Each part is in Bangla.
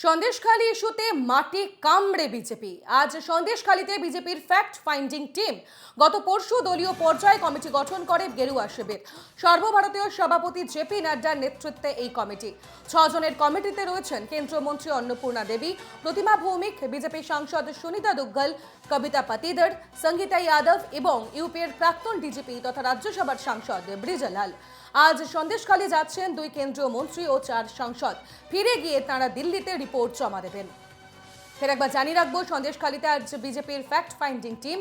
সন্দেশখালী ইস্যুতে মাটি কামড়ে বিজেপি। আজ সন্দেশখালীতে বিজেপির ফ্যাক্ট ফাইন্ডিং টিম গত পরশু দলীয় পর্যায়ে কমিটি গঠন করে গেরুয়া শিবির। সর্বভারতীয় সভাপতি জেপি নাড্ডার নেতৃত্বে এই কমিটি। 6 জনের কমিটিতে রয়েছেন কেন্দ্রীয় মন্ত্রী অন্নপূর্ণা দেবী, প্রতিমা ভৌমিক, বিজেপি সাংসদ সুনীতা দুগ্গল, কবিতা পাতিদর, সঙ্গীতা যাদব এবং ইউপির প্রাক্তন ডিজিপি তথা রাজ্যসভার সাংসদ ব্রিজলাল। আজ সন্দেশখালী যাচ্ছেন 2 কেন্দ্রীয় মন্ত্রী ও 4 সাংসদ। ফিরে গিয়ে তাঁরা দিল্লিতে রিপোর্ট জমা দেবেন। ফের একবার জানিয়ে রাখবো, সন্দেশখালীতে আজ বিজেপির ফ্যাক্ট ফাইন্ডিং টিম।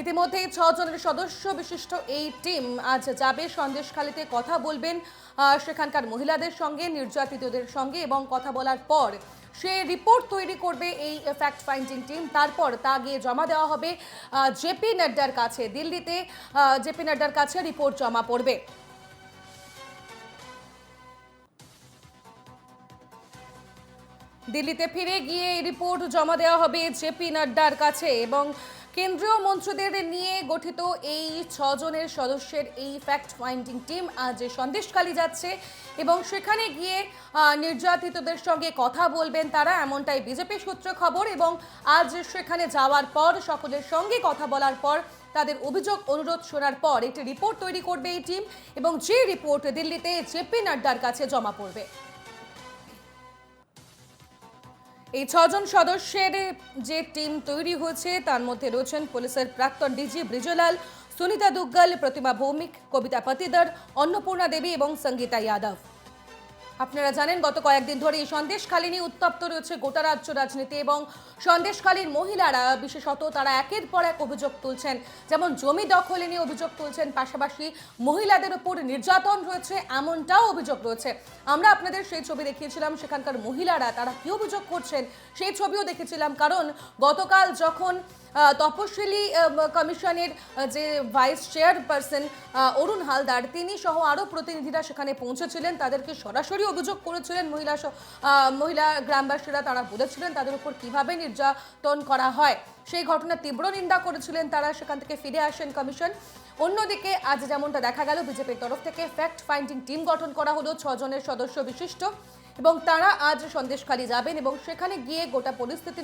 ইতিমধ্যে 6 জনের সদস্য বিশিষ্ট এই টিম আজ যাবে সন্দেশখালীতে, কথা বলবেন সেখানকার মহিলাদের সঙ্গে, নির্যাতিতদের সঙ্গে এবং কথা বলার পর সে রিপোর্ট তৈরি করবে এই ফ্যাক্ট ফাইন্ডিং টিম। তারপর তা গিয়ে জমা দেওয়া হবে জেপি নাড্ডার কাছে। দিল্লিতে জেপি নাড্ডার কাছে রিপোর্ট জমা পড়বে। দিল্লিতে ফিরে গিয়ে এই রিপোর্ট জমা দেওয়া হবে জেপি নাড্ডার কাছে এবং কেন্দ্রীয় মন্ত্রীদের নিয়ে গঠিত এই 6 জনের সদস্যের এই ফ্যাক্ট ফাইন্ডিং টিম আজ সন্দেশখালী যাচ্ছে এবং সেখানে গিয়ে নির্যাতিতদের সঙ্গে কথা বলবেন তারা, এমনটাই বিজেপি সূত্রে খবর। এবং আজ সেখানে যাওয়ার পর সকলের সঙ্গে কথা বলার পর তাদের অভিযোগ অনুরোধ শোনার পর একটি রিপোর্ট তৈরি করবে এই টিম এবং যে রিপোর্ট দিল্লিতে জেপি নাড্ডার কাছে জমা পড়বে। এই 6 জন সদস্যের যে টিম তৈরি হয়েছে তার মধ্যে রয়েছেন পুলিশের প্রাক্তন ডিজি ব্রিজলাল, সুনীতা দুগ্গল, প্রতিমা ভৌমিক, কবিতা পাতিদর, অন্নপূর্ণা দেবী এবং সঙ্গীতা যাদব। আপনারা জানেন, গত কয়েকদিন ধরে এই সন্দেশখালী নিয়ে উত্তপ্ত রয়েছে গোটা রাজ্য রাজনীতি এবং সন্দেশখালীর মহিলারা বিশেষত তারা একের পর এক অভিযোগ তুলছেন। যেমন জমি দখলে নিয়ে অভিযোগ তুলছেন, পাশাপাশি মহিলাদের উপর নির্যাতন রয়েছে এমনটাও অভিযোগ রয়েছে। আমরা আপনাদের সেই ছবি দেখিয়েছিলাম, সেখানকার মহিলারা তারা কি অভিযোগ করছেন সেই ছবিও দেখেছিলাম। কারণ গতকাল যখন তপশিলি কমিশনের যে ভাইস চেয়ারপারসন অরুণ হালদার তিনি সহ আরও প্রতিনিধিরা সেখানে পৌঁছেছিলেন, তাদেরকে সরাসরি অভিযোগ করেছিলেন মহিলা গ্রামবাসীরা। তারা বলেছিলেন তাদের উপর কিভাবে নির্যাতন করা হয়, সেই ঘটনার তীব্র নিন্দা করেছিলেন তারা। সেখান থেকে ফিরে আসেন কমিশন। অন্যদিকে আজ যেমনটা দেখা গেল, বিজেপির তরফ থেকে ফ্যাক্ট ফাইন্ডিং টিম গঠন করা হলো 6 জনের সদস্য বিশিষ্ট এবং তারা আজ সন্দেশখালী যাবেন এবং সেখানে গিয়ে গোটা পরিস্থিতি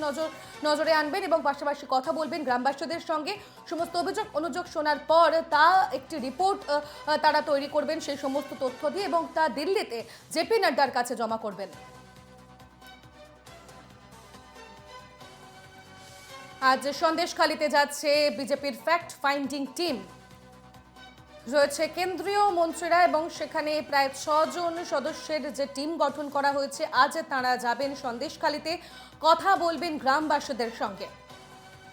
নজরে আনবেন এবং পাশাপাশি কথা বলবেন গ্রামবাসীদের সঙ্গে। সমস্ত অভিযোগ অনুযোগ শোনার পর তা একটি রিপোর্ট তারা তৈরি করবেন সেই সমস্ত তথ্য দিয়ে এবং তা দিল্লিতে জেপি নাড্ডার কাছে জমা করবেন। আজ সন্দেশখালীতে যাচ্ছে বিজেপির ফ্যাক্ট ফাইন্ডিং টিম। রয়েছে কেন্দ্রীয় মন্ত্রীরা এবং সেখানে প্রায় 6 জন সদস্যের যে টিম গঠন করা হয়েছে। আজ তারা যাবেন সন্দেশখালীতে, কথা বলবেন গ্রামবাসীদের সঙ্গে,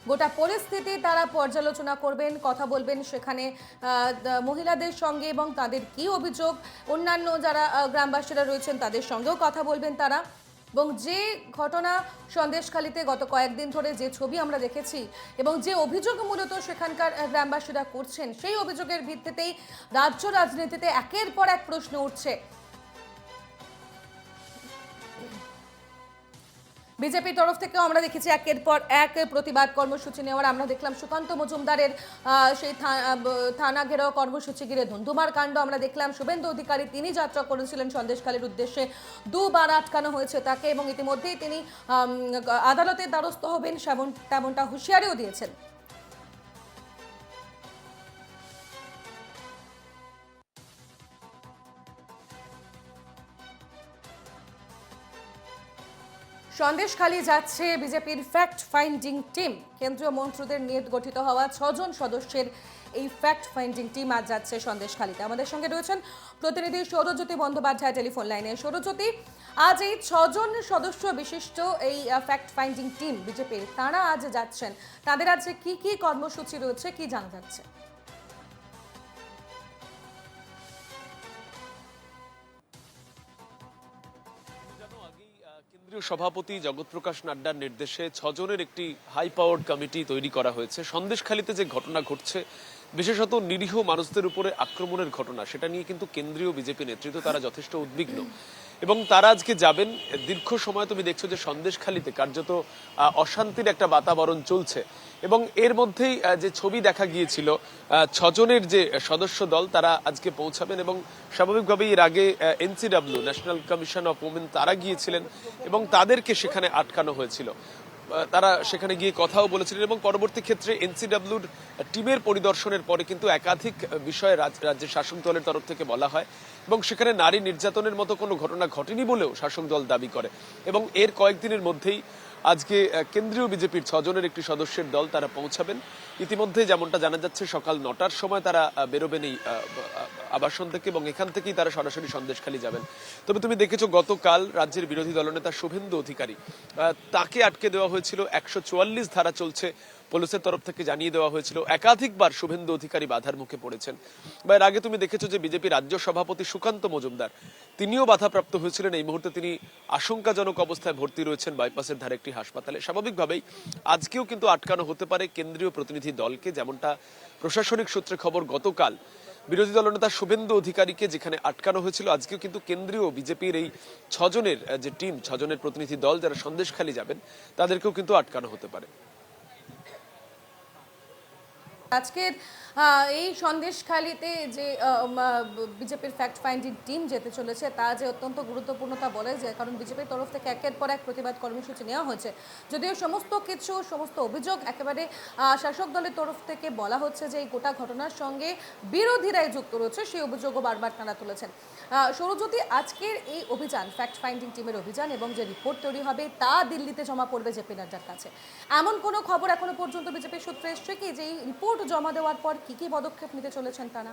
গোটা পরিস্থিতি তারা পর্যালোচনা করবেন, কথা বলবেন সেখানে মহিলাদের সঙ্গে এবং তাদের কি অভিযোগ, অন্যান্য যারা গ্রামবাসীরা রয়েছেন তাদের সঙ্গেও কথা বলবেন তারা। এবং যে ঘটনা সন্দেশখালীতে গত কয়েকদিন ধরে যে ছবি আমরা দেখেছি এবং যে অভিযোগ মূলত সেখানকার গ্রামবাসীরা করছেন, সেই অভিযোগের ভিত্তিতেই রাজ্য রাজনীতিতে একের পর এক প্রশ্ন উঠছে। বিজেপির তরফ থেকেও আমরা দেখেছি একের পর এক প্রতিবাদ কর্মসূচি নেওয়ার। আমরা দেখলাম সুকান্ত মজুমদারের সেই থানা ঘেরাও কর্মসূচি ঘিরে ধুন্ধুমার কাণ্ড আমরা দেখলাম। শুভেন্দু অধিকারী তিনি যাত্রা করেছিলেন সন্দেশখালীর উদ্দেশ্যে, 2 বার আটকানো হয়েছে তাকে এবং ইতিমধ্যেই তিনি আদালতের দ্বারস্থ হবেন তেমনটা হুঁশিয়ারিও দিয়েছেন। সন্দেশখালী যাচ্ছে বিজেপির ফ্যাক্ট ফাইন্ডিং টিম। কেন্দ্রীয় মন্ত্রীদের নিয়ে গঠিত হওয়া 6 জন সদস্যের এই ফ্যাক্ট ফাইন্ডিং টিম আজ যাচ্ছে সন্দেশখালীতে। আমাদের সঙ্গে রয়েছেন প্রতিনিধি সৌরজ্যোতি বন্দ্যোপাধ্যায় টেলিফোন লাইনে। সৌরজ্যোতি, আজ এই 6 জন সদস্য বিশিষ্ট এই ফ্যাক্ট ফাইন্ডিং টিম বিজেপির, তারা আজ যাচ্ছেন, তাদের আজ কি কি কর্মসূচি রয়েছে, কি জানা যাচ্ছে? কেন্দ্রীয় সভাপতি জগৎ প্রকাশ নাড্ডার নির্দেশে 6 জনের একটি হাই পাওয়ার্ড কমিটি তৈরি করা হয়েছে। সন্দেশখালীতে যে ঘটনা ঘটছে, বিশেষত নিরীহ মানুষদের উপরে আক্রমণের ঘটনা, সেটা নিয়ে কিন্তু কেন্দ্রীয় বিজেপি নেতৃত্ব তারা যথেষ্ট উদ্বিগ্ন এবং তারা আজকে যাবেন। দীর্ঘ সময় তুমি দেখছো যে সন্দেশখালিতে কার্যত অশান্তির একটা বাতাবরণ চলছে এবং এর মধ্যেই যে ছবি দেখা গিয়েছিল 6 জনের যে সদস্য দল তারা আজকে পৌঁছাবেন এবং স্বাভাবিকভাবেই এর আগে NCW national commission of women তারা গিয়েছিলেন এবং তাদেরকে সেখানে আটকানো হয়েছিল। তারা সেখানে গিয়ে কথাও বলেছিলেন এবং পরবর্তী ক্ষেত্রে এনসিডব্লিউর টিমের পরিদর্শনের পরে কিন্তু একাধিক বিষয়ে রাজ্যের শাসক দলের তরফ থেকে বলা হয় এবং সেখানে নারী নির্যাতনের মতো কোনো ঘটনা ঘটেনি বলেও শাসক দল দাবি করে। এবং এর কয়েকদিনের মধ্যেই আজকে কেন্দ্রীয় বিজেপির 6 জনের একটি সদস্যের দল তারা পৌঁছাবেন। ইতিমধ্যে যেমনটা জানা যাচ্ছে সকাল 9টার সময় তারা বেরোবেন এই আবাসন থেকে এবং এখান থেকেই তারা সরাসরি সন্দেশখালী যাবেন। তবে তুমি দেখেছো গতকাল রাজ্যের বিরোধী দলনেতা শুভেন্দু অধিকারী তাকে আটকে দেওয়া হয়েছিল। 144 ধারা চলছে, পুলিশের তরফ থেকে জানিয়ে দেওয়া হয়েছিল। একাধিকবার শুভেন্দু অধিকারী বাধার মুখে পড়েছেন। বা এর আগে তুমি দেখেছো যে বিজেপি রাজ্য সভাপতি সুকান্ত মজুমদার তিনিও বাধাপ্রাপ্ত হয়েছিলেন। এই মুহূর্তে তিনি আশঙ্কাজনক অবস্থায় ভর্তি রয়েছেন বাইপাসের ধারে একটি হাসপাতালে। স্বাভাবিকভাবেই আজকেও কিন্তু আটকানো হতে পারে কেন্দ্রীয় প্রতিনিধি দলকে, যেমনটা প্রশাসনিক সূত্রে খবর। গতকাল বিরোধী দলনেতা শুভেন্দু অধিকারীকে যেখানে আটকানো হয়েছিল, আজকেও কিন্তু কেন্দ্রীয় বিজেপির এই 6 জনের যে টিম, 6 জনের প্রতিনিধি দল যারা সন্দেশখালী যাবেন তাদেরকেও কিন্তু আটকানো হতে পারে। আজকের এই সন্দেশখালিতে যে বিজেপির ফ্যাক্ট ফাইন্ডিং টিম যেতে চলেছে তা যে অত্যন্ত গুরুত্বপূর্ণ তা বলে যায়, কারণ বিজেপির তরফ থেকে একের পর এক প্রতিবাদ কর্মসূচি নেওয়া হয়েছে। যদিও সমস্ত অভিযোগ একেবারে শাসক দলের তরফ থেকে বলা হচ্ছে যে এই গোটা ঘটনার সঙ্গে বিরোধীরাই যুক্ত রয়েছে, সেই অভিযোগও বারবার তারা তুলেছেন। সৌরজ্যোতি, আজকের এই অভিযান, ফ্যাক্ট ফাইন্ডিং টিমের অভিযান এবং যে রিপোর্ট তৈরি হবে তা দিল্লিতে জমা পড়বে জেপি নাড্ডার কাছে, এমন কোনো খবর এখনো পর্যন্ত বিজেপির সূত্রে এসছে কি যে এই রিপোর্ট জমা দেওয়ার পর কি কি পদক্ষেপ নিতে চলেছেন তারা?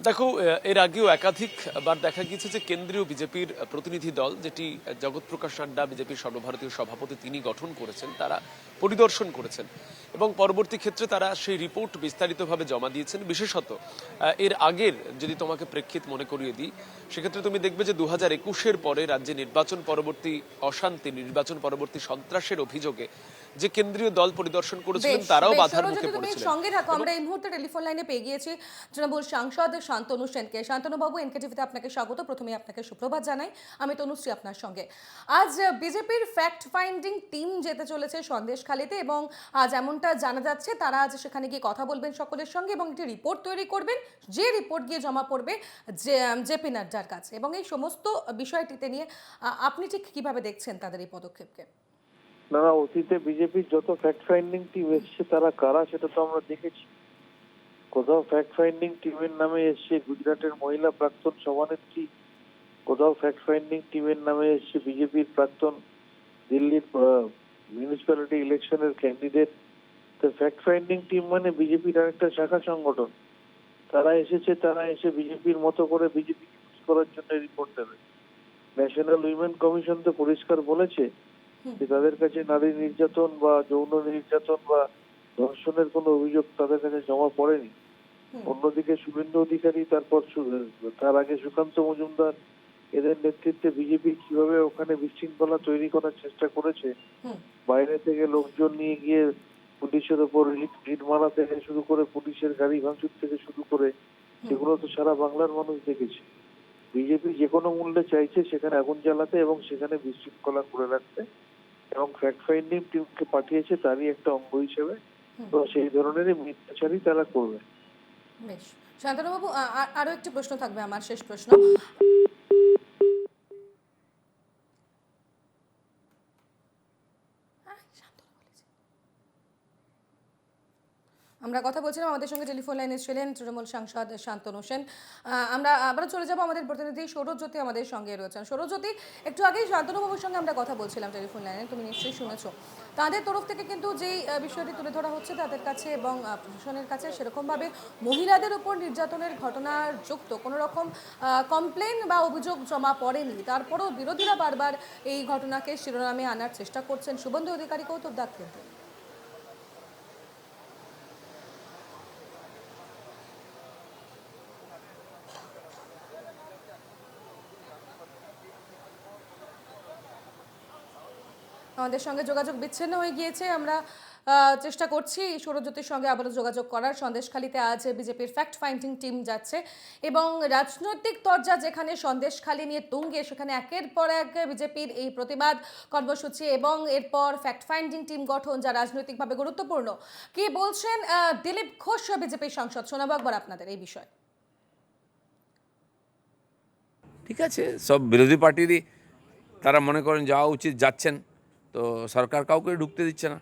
দেখো, এর আগেও একাধিকবার দেখা গিয়েছে যে কেন্দ্রীয় বিজেপির প্রতিনিধি দল, যেটি জগৎপ্রকাশ নাড্ডা বিজেপির সর্বভারতীয় সভাপতি তিনি গঠন করেছেন, তারা পরিদর্শন করেছেন এবং পরবর্তী ক্ষেত্রে তারা সেই রিপোর্ট বিস্তারিতভাবে জমা দিয়েছেন। বিশেষত এর আগের যদি তোমাকে প্রেক্ষিত মনে করিয়ে দিই, সেক্ষেত্রে তুমি দেখবে যে 2021-এর পরে রাজ্যে নির্বাচন পরবর্তী অশান্তি, নির্বাচন পরবর্তী সন্ত্রাসের অভিযোগে যে কেন্দ্রীয় দল পরিদর্শন করেছিলেন তারাও বাধার মুখে পড়েছিলেন। সঙ্গে থাকো, আমরা এই মুহূর্তে টেলিফোন লাইনে পেয়ে গিয়েছি তৃণমূল সাংসদ শান্তনু সেনকে। শান্তনু বাবু, এনকেটিভিতে আপনাকে স্বাগত। প্রথমে আপনাকে সুপ্রভাত জানাই, আমি তনুশ্রী আপনার সঙ্গে। আজ বিজেপির ফ্যাক্ট ফাইন্ডিং টিম যেতে চলেছে সন্দেশখালীতে এবং যেমনটা জানা যাচ্ছে তারা আজ সেখানে গিয়ে কথা বলবেন সকলের সঙ্গে এবং একটি রিপোর্ট তৈরি করবেন, যে রিপোর্ট গিয়ে জমা পড়বে জেপি নাড্ডার কাছে। এবং এই সমস্ত বিষয়টিতে নিয়ে আপনি ঠিক কিভাবে দেখছেন তাদের এই পদক্ষেপকে? না, অতীতে বিজেপির যত ফ্যাক্ট ফাইন্ডিং টিম এসছে তারা কারা সেটা তো আমরা দেখেছি। কোথাও ফ্যাক্ট ফাইন্ডিং টিমের নামে এসছে গুজরাটের মহিলা প্রাক্তন সভানেত্রী, কোথাও ফ্যাক্ট ফাইন্ডিং টিমের নামে এসছে বিজেপির প্রাক্তন দিল্লির মিউনিসিপ্যালিটি ইলেকশনের ক্যান্ডিডেট। তো ফ্যাক্ট ফাইন্ডিং টিম মানে বিজেপির আরেকটা শাখা সংগঠন। তারা এসে বিজেপির মতো করে বিজেপি করার জন্য রিপোর্ট দেবে। ন্যাশনাল উইমেন কমিশন তো পরিষ্কার বলেছে যে তাদের কাছে নারী নির্যাতন বা যৌন নির্যাতন বা ধর্ষণের কোনো অভিযোগ তাদের কাছে জমা পড়েনি। অন্যদিকে শুভেন্দু অধিকারী, তারপর তার আগে সুকান্ত মজুমদার, এদের নেতৃত্বে বিজেপি কিভাবে ওখানে বিশৃঙ্খলা তৈরি করার চেষ্টা করেছে, বাইরে থেকে লোকজন নিয়ে গিয়ে পুলিশের ওপর ইট মারা থেকে শুরু করে পুলিশের গাড়ি ভাঙচুর থেকে শুরু করে, সেগুলো তো সারা বাংলার মানুষ দেখেছে। বিজেপি যে কোনো মূল্যে চাইছে সেখানে আগুন জ্বালাতে এবং সেখানে বিশৃঙ্খলা করে রাখতে, এবং ফ্যাক্ট ফাইন্ডিং টিমকে পাঠিয়েছে তারই একটা অঙ্গ হিসেবে। তো সেই ধরনেরই মিথ্যাচারই তারা করবে। বেশ, শান্তনুবাবু, আরো একটি প্রশ্ন থাকবে, আমার শেষ প্রশ্ন। আমরা কথা বলছিলাম, আমাদের সঙ্গে টেলিফোন লাইনে ছিলেন তৃণমূল সাংসদ শান্তনু সেন। আমরা আবারও চলে যাব, আমাদের প্রতিনিধি সৌরজ্যোতি আমাদের সঙ্গে রয়েছেন। সৌরজ্যোতি, একটু আগেই শান্তনুবাবুর সঙ্গে আমরা কথা বলছিলাম টেলিফোন লাইনে, তুমি নিশ্চয়ই শুনেছো। তাদের তরফ থেকে কিন্তু যেই বিষয়টি তুলে ধরা হচ্ছে তাদের কাছে এবং প্রশাসনের কাছে, সেরকমভাবে মহিলাদের উপর নির্যাতনের ঘটনার যুক্ত কোনো রকম কমপ্লেন বা অভিযোগ জমা পড়েনি। তারপরেও বিরোধীরা বারবার এই ঘটনাকে শিরোনামে আনার চেষ্টা করছেন, শুভেন্দু অধিকারীকেও তো দাগ কিন্তু। আমাদের সঙ্গে যোগাযোগ বিচ্ছিন্ন হয়ে গিয়েছে, আমরা চেষ্টা করছি সুরজ্যোতির সঙ্গে আবারও যোগাযোগ করার। সন্দেশখালীতে আজ বিজেপির ফ্যাক্ট ফাইন্ডিং টিম যাচ্ছে এবং রাজনৈতিক তরজা যেখানে সন্দেশখালী নিয়ে তুঙ্গে, সেখানে একের পর এক বিজেপির এই প্রতিবাদ কর্মসূচি এবং এরপর ফ্যাক্ট ফাইন্ডিং টিম গঠন, যা রাজনৈতিকভাবে গুরুত্বপূর্ণ। কি বলছেন দিলীপ ঘোষ, বিজেপির সাংসদ? শোনাবো একবার আপনাদের এই বিষয়ে। ঠিক আছে, সব বিরোধী পার্টিরই তারা মনে করেন যাওয়া উচিত, যাচ্ছেন, তো সরকার কাউকে ঢুকতে দিচ্ছে না।